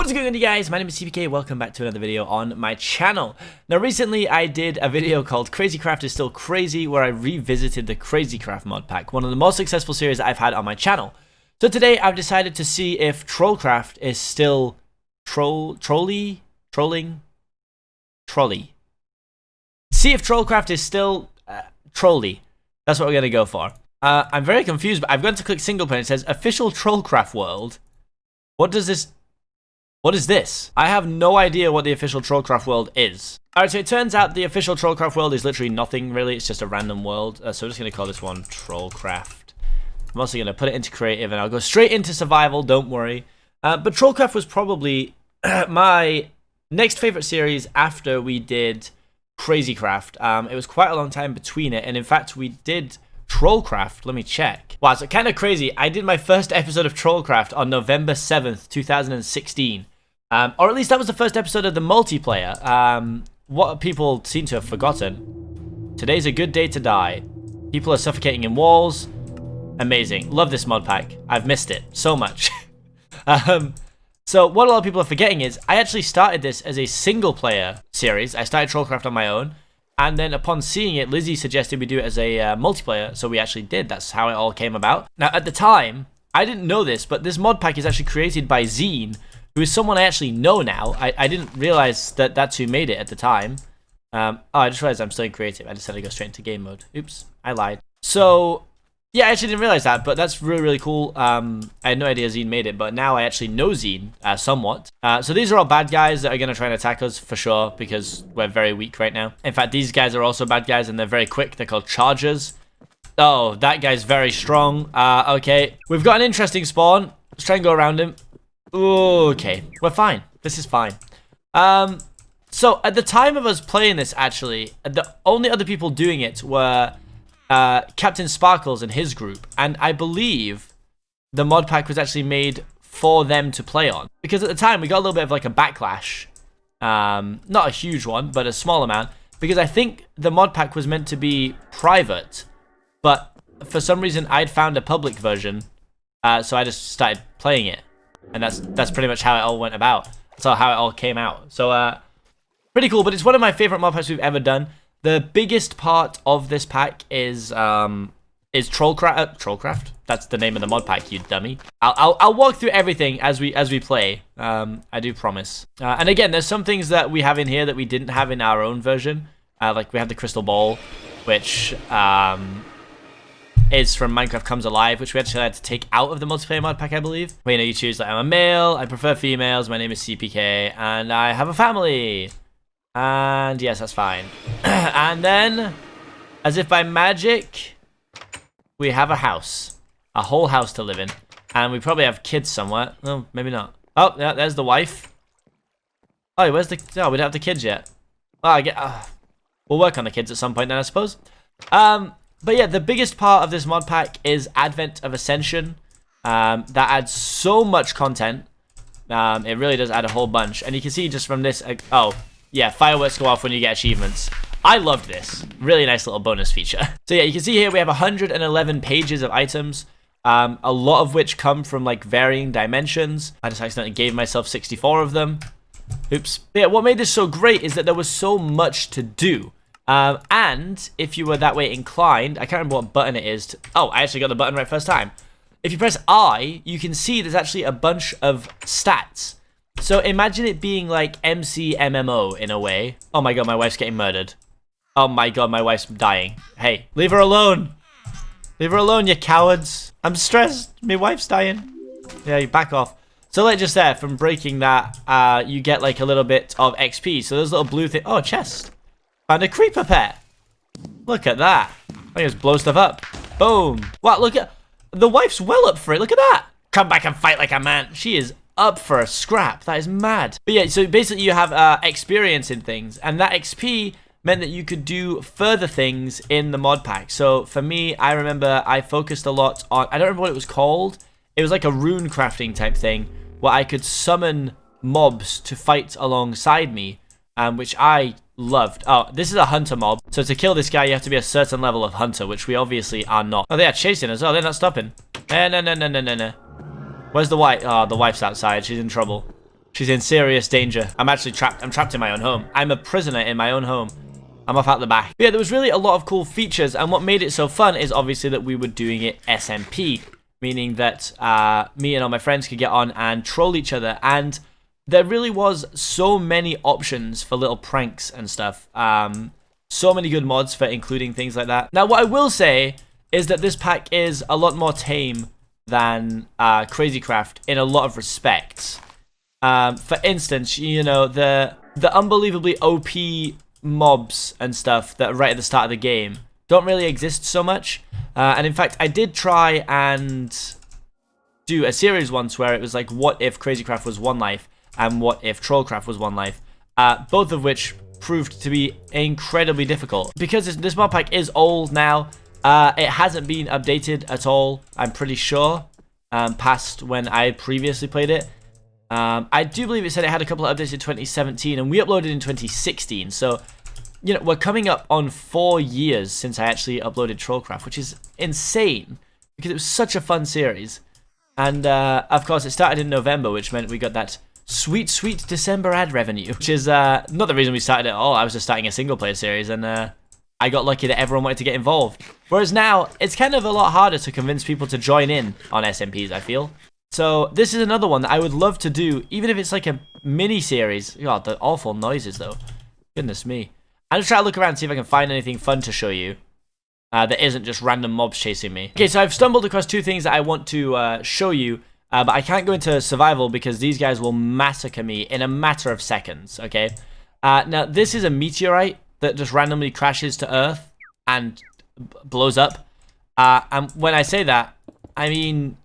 What's going on, you guys? My name is Seapeekay. Welcome back to another video on my channel. Now, recently I did a video called Crazycraft is Still Crazy, where I revisited the Crazycraft mod pack, one of the most successful series I've had on my channel. So today I've decided to see if Trollcraft is still Trolly. See if Trollcraft is still Trolly. That's what we're gonna go for. I'm very confused, but I've gone to click single player and it says official Trollcraft world. What is this? I have no idea what the official Trollcraft world is. Alright, so it turns out the official Trollcraft world is literally nothing really. It's just a random world. So I'm just going to call this one Trollcraft. I'm also going to put it into creative and I'll go straight into survival, don't worry. But Trollcraft was probably my next favorite series after we did Crazycraft. It was quite a long time between it, and in fact we did Trollcraft. Let me check. Wow, so kind of crazy. I did my first episode of Trollcraft on November 7th, 2016. Or at least that was the first episode of the multiplayer. What people seem to have forgotten. Today's a good day to die. People are suffocating in walls. Amazing. Love this mod pack. I've missed it so much. So what a lot of people are forgetting is I actually started this as a single player series. I started Trollcraft on my own. And then upon seeing it, Lizzie suggested we do it as a multiplayer. So we actually did. That's how it all came about. Now at the time, I didn't know this, but this mod pack is actually created by Zine, who is someone I actually know now. I didn't realize that that's who made it at the time. Oh, I just realized I'm still in creative. I decided to go straight into game mode. Oops, I lied. So, yeah, I actually didn't realize that, but that's really, really cool. I had no idea Zine made it, but now I actually know Zine somewhat. So these are all bad guys that are going to try and attack us for sure, because we're very weak right now. In fact, these guys are also bad guys, and they're very quick. They're called Chargers. Oh, that guy's very strong. Okay, we've got an interesting spawn. Let's try and go around him. Okay, we're fine. This is fine. So at the time of us playing this, actually, the only other people doing it were Captain Sparkles and his group, and I believe the mod pack was actually made for them to play on, because at the time we got a little bit of like a backlash, not a huge one, but a small amount, because I think the mod pack was meant to be private, but for some reason I'd found a public version, so I just started playing it. And that's pretty much how it all went about. That's how it all came out. So, pretty cool, but it's one of my favorite mod packs we've ever done. The biggest part of this pack is Trollcraft. Trollcraft? That's the name of the mod pack, you dummy. I'll walk through everything as we play. I do promise. And again, there's some things that we have in here that we didn't have in our own version. Like we have the crystal ball, which is from Minecraft Comes Alive, which we actually had to take out of the multiplayer mod pack, I believe. Well, you know, you choose like, I'm a male, I prefer females, my name is Seapeekay, and I have a family. And yes, that's fine. And then, as if by magic, we have a house. A whole house to live in. And we probably have kids somewhere. No, maybe not. Oh, yeah, there's the wife. Oh, where's the... Oh, we don't have the kids yet. Oh, I get... we'll work on the kids at some point then, I suppose. But yeah, the biggest part of this mod pack is Advent of Ascension. That adds so much content. It really does add a whole bunch. And you can see just from this... oh, yeah, fireworks go off when you get achievements. I loved this. Really nice little bonus feature. So yeah, you can see here we have 111 pages of items. A lot of which come from like varying dimensions. I just accidentally gave myself 64 of them. Oops. But yeah, what made this so great is that there was so much to do. And if you were that way inclined, I can't remember what button it is. Oh, I actually got the button right first time. If you press I, you can see there's actually a bunch of stats. So imagine it being like MC MMO in a way. Oh my god, my wife's getting murdered. Oh my god, my wife's dying. Hey, leave her alone. Leave her alone, you cowards. I'm stressed. My wife's dying. Yeah, you back off. So like just there, from breaking that, you get like a little bit of XP. So there's a little blue thing. Oh, a chest. Found a creeper pet. Look at that. I just blow stuff up. Boom. Wow, look at... The wife's well up for it. Look at that. Come back and fight like a man. She is up for a scrap. That is mad. But yeah, so basically you have experience in things. And that XP meant that you could do further things in the mod pack. So for me, I remember I focused a lot on... I don't remember what it was called. It was like a rune crafting type thing, where I could summon mobs to fight alongside me, which I loved. Oh, this is a hunter mob. So to kill this guy, you have to be a certain level of hunter, which we obviously are not. Oh, they are chasing us. Oh, they're not stopping. No. Where's the wife? Oh, the wife's outside. She's in trouble. She's in serious danger. I'm actually trapped. I'm trapped in my own home. I'm a prisoner in my own home. I'm off out the back. But yeah, there was really a lot of cool features, and what made it so fun is obviously that we were doing it SMP, meaning that me and all my friends could get on and troll each other, and there really was so many options for little pranks and stuff. So many good mods for including things like that. Now, what I will say is that this pack is a lot more tame than Crazycraft in a lot of respects. For instance, you know, the unbelievably OP mobs and stuff that are right at the start of the game don't really exist so much. And in fact, I did try and do a series once where it was like, what if Crazycraft was 1 life and what if Trollcraft was 1 life? Both of which proved to be incredibly difficult. Because this mod pack is old now, it hasn't been updated at all, I'm pretty sure, past when I previously played it. I do believe it said it had a couple of updates in 2017, and we uploaded in 2016, so, you know, we're coming up on 4 years since I actually uploaded Trollcraft, which is insane, because it was such a fun series. And, of course, it started in November, which meant we got that sweet, sweet December ad revenue, which is, not the reason we started it at all. I was just starting a single-player series, and, I got lucky that everyone wanted to get involved. Whereas now, it's kind of a lot harder to convince people to join in on SMPs, I feel. So this is another one that I would love to do, even if it's like a mini-series. God, the awful noises, though. Goodness me. I'm just trying to look around and see if I can find anything fun to show you that isn't just random mobs chasing me. Okay, so I've stumbled across 2 things that I want to show you, but I can't go into survival because these guys will massacre me in a matter of seconds, okay? Now, this is a meteorite that just randomly crashes to Earth and blows up. And when I say that, I mean,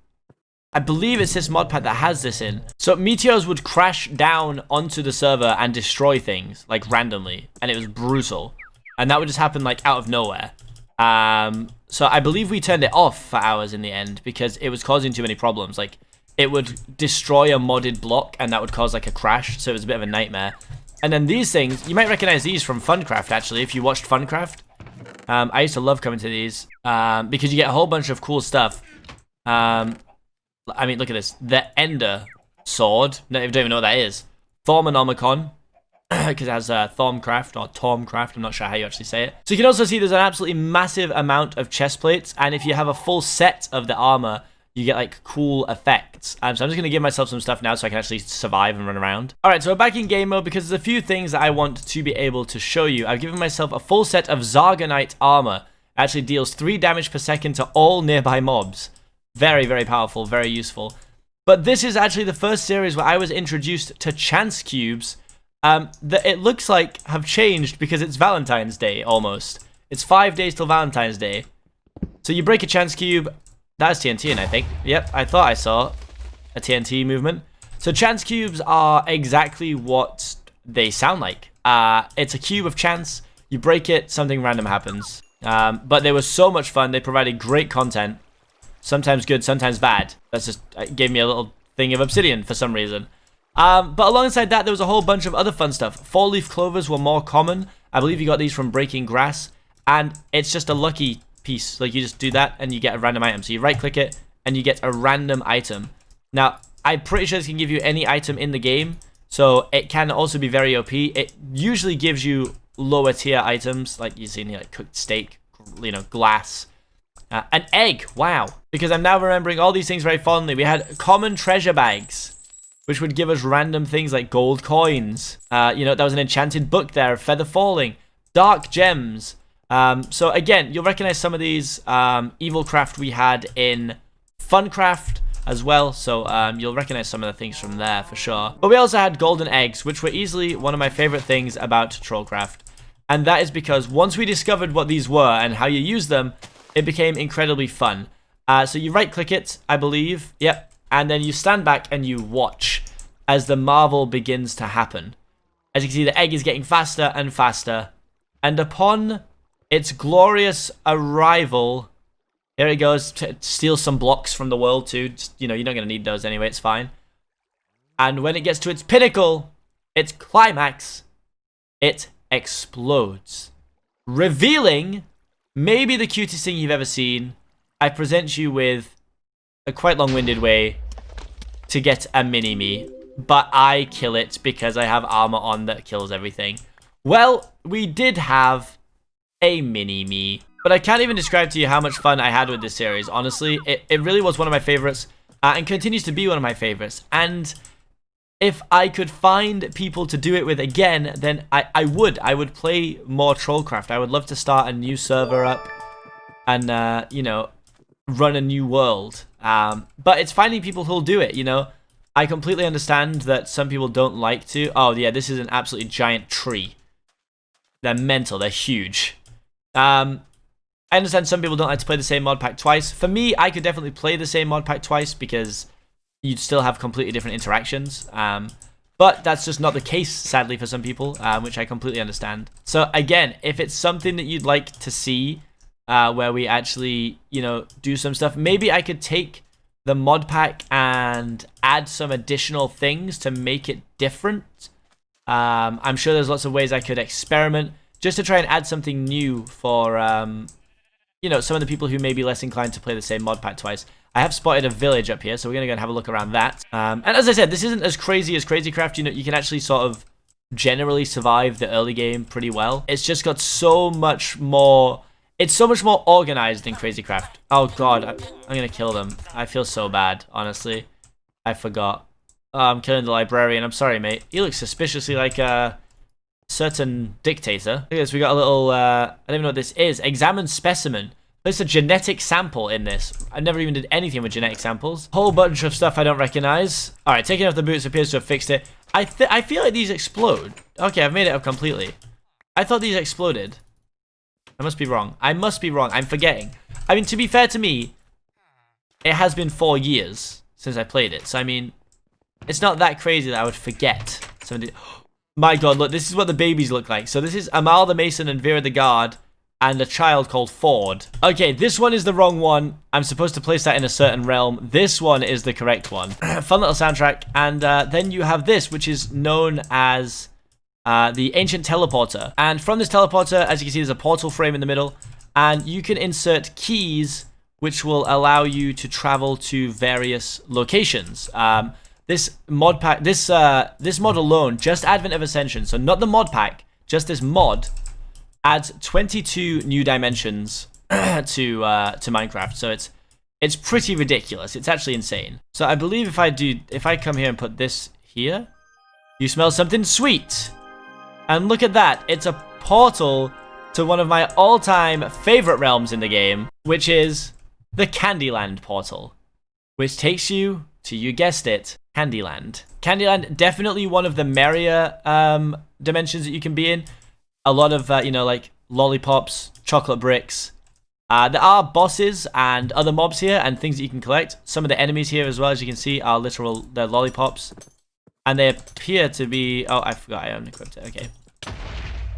I believe it's this mod pack that has this in. So meteors would crash down onto the server and destroy things, like, randomly. And it was brutal. And that would just happen, like, out of nowhere. So I believe we turned it off for hours in the end because it was causing too many problems. Like, it would destroy a modded block and that would cause, like, a crash. So it was a bit of a nightmare. And then these things, you might recognize these from Funcraft, actually, if you watched Funcraft. I used to love coming to these because you get a whole bunch of cool stuff. I mean, look at this. The Ender Sword. No, I don't even know what that is. Thormonomicon, because it has Thormcraft or Tormcraft. I'm not sure how you actually say it. So you can also see there's an absolutely massive amount of chest plates. And if you have a full set of the armor, you get, like, cool effects. So I'm just going to give myself some stuff now so I can actually survive and run around. Alright, so we're back in game mode because there's a few things that I want to be able to show you. I've given myself a full set of Zargonite armor. It actually deals 3 damage per second to all nearby mobs. Very, very powerful, very useful. But this is actually the first series where I was introduced to chance cubes that it looks like have changed because it's Valentine's Day, almost. It's 5 days till Valentine's Day. So you break a chance cube. That's TNT, I think. Yep, I thought I saw a TNT movement. So chance cubes are exactly what they sound like. It's a cube of chance. You break it, something random happens. But they were so much fun. They provided great content. Sometimes good, sometimes bad. That's just gave me a little thing of obsidian for some reason. But alongside that, there was a whole bunch of other fun stuff. 4-leaf clovers were more common. I believe you got these from breaking grass. And it's just a lucky piece. Like, you just do that and you get a random item. So you right click it and you get a random item. Now, I'm pretty sure this can give you any item in the game, so it can also be very OP. It usually gives you lower tier items, like you see in here, like cooked steak, you know, glass, an egg. Wow. Because I'm now remembering all these things very fondly. We had common treasure bags, which would give us random things like gold coins. You know, that was an enchanted book there, feather falling, dark gems. So again, you'll recognize some of these evil craft we had in Funcraft as well, so you'll recognize some of the things from there for sure. But we also had golden eggs, which were easily one of my favorite things about Trollcraft, and that is because once we discovered what these were and how you use them, it became incredibly fun. So you right click it, I believe, yep, and then you stand back and you watch as the marvel begins to happen. As you can see, the egg is getting faster and faster, and upon its glorious arrival, here it goes to steal some blocks from the world too. Just, you know, you're not going to need those anyway, it's fine. And when it gets to its pinnacle, its climax, it explodes, revealing maybe the cutest thing you've ever seen. I present you with a quite long-winded way to get a mini-me. but I kill it because I have armor on that kills everything. Well, we did have a mini-me, but I can't even describe to you how much fun I had with this series. Honestly, it really was one of my favorites, and continues to be one of my favorites. And if I could find people to do it with again, then I would play more Trollcraft. I would love to start a new server up and, you know, run a new world. But it's finding people who'll do it, you know. I completely understand that some people don't like to. Oh, yeah, this is an absolutely giant tree. They're mental. They're huge. I understand some people don't like to play the same mod pack twice. For me, I could definitely play the same mod pack twice because you'd still have completely different interactions. But that's just not the case, sadly, for some people, which I completely understand. So again, if it's something that you'd like to see, where we actually, you know, do some stuff, maybe I could take the mod pack and add some additional things to make it different. I'm sure there's lots of ways I could experiment just to try and add something new for, you know, some of the people who may be less inclined to play the same mod pack twice. I have spotted a village up here, so we're going to go and have a look around that. And as I said, this isn't as crazy as Crazycraft. You know, you can actually sort of generally survive the early game pretty well. It's just got so much more... It's so much more organized than Crazycraft. Oh, God, I'm going to kill them. I feel so bad, honestly. I forgot. Oh, I'm killing the librarian. I'm sorry, mate. He looks suspiciously like a certain dictator. Look at this. We got a little, I don't even know what this is. Examine specimen. There's a genetic sample in this. I never even did anything with genetic samples. Whole bunch of stuff I don't recognize. All right, taking off the boots appears to have fixed it. I feel like these explode. Okay, I've made it up completely. I thought these exploded. I must be wrong. I must be wrong. I'm forgetting. I mean, to be fair to me, it has been 4 years since I played it. So, I mean, it's not that crazy that I would forget. My God, look, this is what the babies look like. So this is Amal the Mason and Vera the Guard and a child called Ford. Okay, this one is the wrong one. I'm supposed to place that in a certain realm. This one is the correct one. Fun little soundtrack. And then you have this, which is known as the Ancient Teleporter. And from this teleporter, as you can see, there's a portal frame in the middle. And you can insert keys, which will allow you to travel to various locations. This mod pack, this mod alone, just Advent of Ascension, so not the mod pack, just this mod, adds 22 new dimensions to Minecraft. So it's pretty ridiculous. It's actually insane. So I believe if I come here and put this here, you smell something sweet. And look at that. It's a portal to one of my all-time favorite realms in the game, which is the Candyland Portal, which takes you to, you guessed it, Candyland. Candyland, definitely one of the merrier dimensions that you can be in. A lot of, you know, like lollipops, chocolate bricks. There are bosses and other mobs here and things that you can collect. Some of the enemies here as well, as you can see, are they're lollipops. And they appear to be... Oh, I forgot I unequipped it. Okay.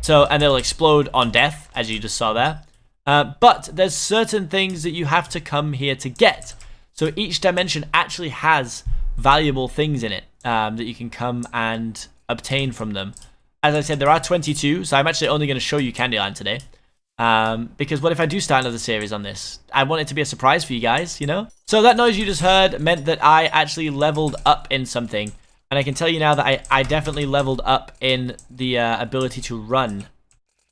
So, and they'll explode on death, as you just saw there. But there's certain things that you have to come here to get. So each dimension actually has valuable things in it that you can come and obtain from them. As I said, there are 22, so I'm actually only going to show you Candyland today. Because what if I do start another series on this? I want it to be a surprise for you guys, you know? So that noise you just heard meant that I actually leveled up in something. And I can tell you now that I definitely leveled up in the ability to run.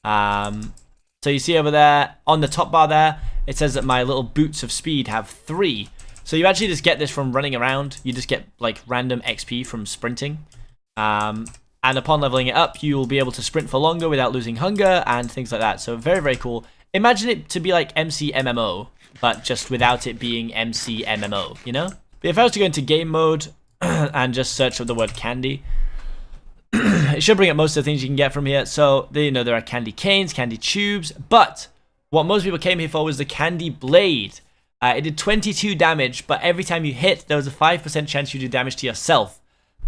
So you see over there, on the top bar there, it says that my little boots of speed have 3. So you actually just get this from running around. You just get like random XP from sprinting. And upon leveling it up, you will be able to sprint for longer without losing hunger and things like that. So very, very cool. Imagine it to be like MC MMO, but just without it being MC MMO, you know? But if I was to go into game mode and just search for the word candy, it should bring up most of the things you can get from here. So, you know, there are candy canes, candy tubes, but what most people came here for was the candy blade. It did 22 damage, but every time you hit, there was a 5% chance you do damage to yourself.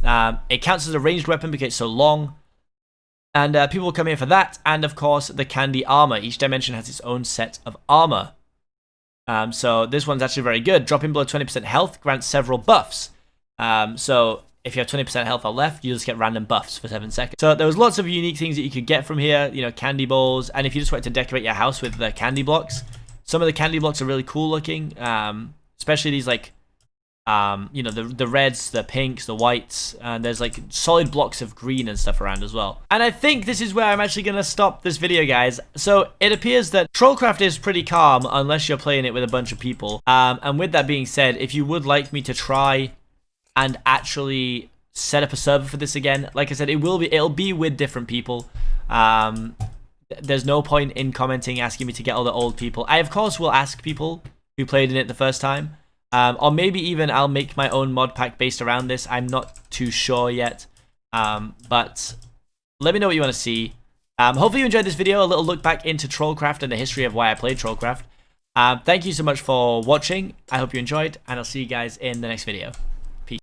It counts as a ranged weapon because it's so long. And people will come here for that. And of course, the candy armor. Each dimension has its own set of armor. So this one's actually very good. Dropping below 20% health grants several buffs. So if you have 20% health or left, you just get random buffs for 7 seconds. So there was lots of unique things that you could get from here. You know, candy balls. And if you just wanted to decorate your house with the candy blocks, some of the candy blocks are really cool looking. Especially these like you know, the reds, the pinks, the whites, and there's like solid blocks of green and stuff around as well. And I think this is where I'm actually going to stop this video, guys. So it appears that Trollcraft is pretty calm unless you're playing it with a bunch of people. And with that being said, if you would like me to try and actually set up a server for this again, like I said, it'll be with different people. There's no point in commenting asking me to get all the old people. I of course will ask people who played in it the first time. Or maybe even I'll make my own mod pack based around this. I'm not too sure yet. But let me know what you want to see. Hopefully you enjoyed this video, a little look back into Trollcraft and the history of why I played Trollcraft. Thank you so much for watching. I hope you enjoyed, and I'll see you guys in the next video.